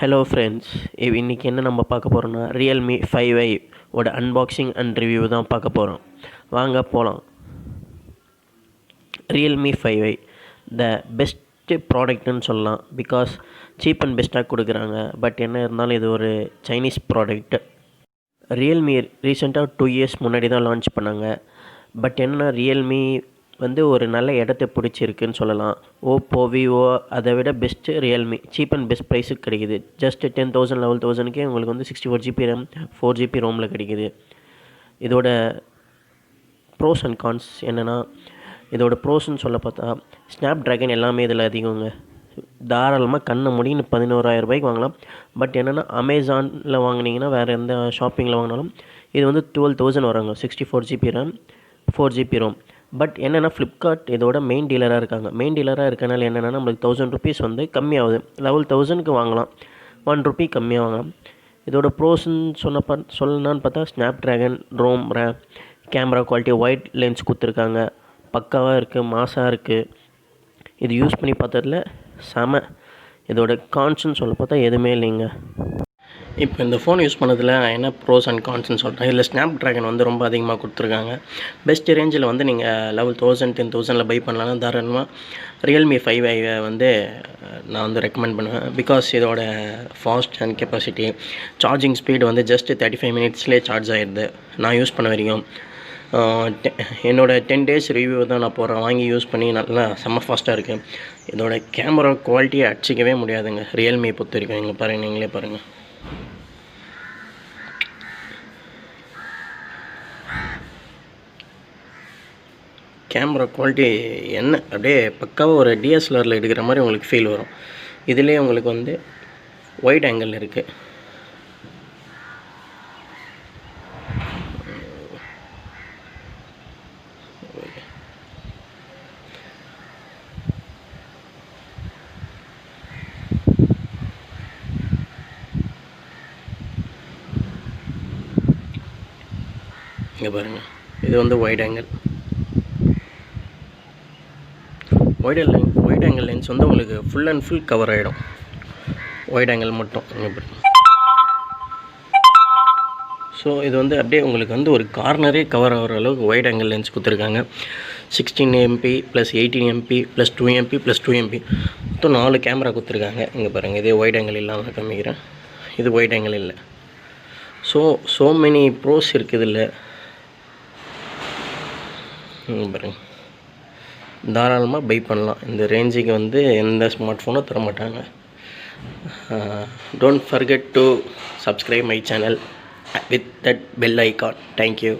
Hello friends, இன்னைக்கு என்ன நம்ம பார்க்க போகிறோம்னா Realme 5i ஓட அன்பாக்சிங் அண்ட் ரிவ்யூ தான் பார்க்க போகிறோம். வாங்க போகலாம். Realme 5i த பெஸ்ட் ப்ராடக்ட்னு சொல்லலாம். பிகாஸ் சீப் அண்ட் பெஸ்ட்டாக கொடுக்குறாங்க. பட் என்ன இருந்தாலும் இது ஒரு சைனீஸ் ப்ராடக்ட். Realme ரீசெண்டாக 2 years முன்னாடி தான் லான்ச் பண்ணாங்க. பட் என்னென்னா Realme ஒரு நல்ல இடத்த பிடிச்சிருக்குன்னு சொல்லலாம். ஓப்போ, விவோ அதை விட best Realme. Cheap and best ப்ரைஸுக்கு கிடைக்குது. ஜஸ்ட் 10,000 11,000க்கே உங்களுக்கு 64GB RAM 4GB ரோமில் கிடைக்குது. இதோட ப்ரோஸ் அண்ட் கான்ஸ் என்னென்னா, இதோட ப்ரோஸ்ன்னு சொல்ல பார்த்தா ஸ்னாப் ட்ராகன் எல்லாமே இதில் அதிகங்க. தாராளமாக கண்ணை முடின்னு 11,000 ரூபாய்க்கு வாங்கலாம். பட் என்னென்னா அமேசானில் வாங்கினீங்கன்னா வேறு எந்த ஷாப்பிங்கில் வாங்கினாலும் இது 12,000 வராங்க. 64GB RAM 4GB ROM. But என்னென்னா ஃப்ளிப்கார்ட் இதோட மெயின் டீலராக இருக்காங்க. மெயின் டீலராக இருக்கனால என்னென்னா நம்மளுக்கு 1000 rupees கம்மியாகுது. 11,000க்கு வாங்கலாம், 1 rupee கம்மியாக வாங்கலாம். இதோட ப்ரோஸ்ன்னு சொல்லணும்னு பார்த்தா Snapdragon ROM, RAM, camera quality, wide lens கொடுத்துருக்காங்க. பக்காவாக இருக்குது, மாசாக இருக்குது. இது யூஸ் பண்ணி பார்த்ததில் செம. இதோட கான்ஸ்ன்னு சொல்ல பார்த்தா எதுவுமே இல்லைங்க. இப்போ இந்த ஃபோன் யூஸ் பண்ணதில் என்ன ப்ரோஸ் அண்ட் கான்ஸ்ன்னு சொல்கிறேன். இதில் ஸ்னாப் ட்ராகன் ரொம்ப அதிகமாக கொடுத்துருக்காங்க. பெஸ்ட் ரேஞ்சில் நீங்கள் 11,000 10,000 பை பண்ணலாம். தாராளமாக Realme 5i நான் ரெக்கமெண்ட் பண்ணுவேன். பிகாஸ் இதோட fast and capacity, charging speed just 35 minutesலேயே சார்ஜ் ஆகிடுது. நான் யூஸ் பண்ண வரைக்கும் என்னோடய 10 days ரிவ்யூ தான் நான் போடுறேன். வாங்கி யூஸ் பண்ணி நல்லா செம்ம ஃபாஸ்ட்டாக இருக்குது. இதோட கேமரா குவாலிட்டியை அடிச்சிக்கவே முடியாதுங்க Realme பொறுத்த வரைக்கும். இங்கே பாருங்கள், நீங்களே பாருங்கள். கேமரா குவாலிட்டி என்ன அப்படியே பக்காவாக ஒரு DSLRல எடுக்கிற மாதிரி உங்களுக்கு ஃபீல் வரும். இதிலே உங்களுக்கு ஒயிட் ஆங்கிள் இருக்குது. இங்கே பாருங்கள், இது white angle. White angle lens உங்களுக்கு ஃபுல் அண்ட் ஃபுல் கவர் ஆகிடும். ஒயிட் ஆங்கிள் மட்டும் இங்கே பாருங்கள். ஸோ இது அப்படியே உங்களுக்கு ஒரு கார்னரே கவர் ஆகிற அளவுக்கு ஒயிட் ஆங்கிள் லென்ஸ் கொடுத்துருக்காங்க. 16MP + 18MP + 2MP + 2MP மொத்தம் 4 கேமரா கொடுத்துருக்காங்க. இங்கே பாருங்கள், இதே ஒயிட் ஆங்கிள் இல்லாமல் காமிக்கிறேன். இது ஒயிட் ஆங்கிள் இல்லை. ஸோ மெனி ப்ரோஸ் இருக்குது இல்லை. இங்கே பாருங்கள், தாராளமாக பை பண்ணலாம். இந்த ரேஞ்சுக்கு எந்த ஸ்மார்ட் ஃபோனும் தர மாட்டாங்க. Don't forget to subscribe my channel with that bell icon. Thank you.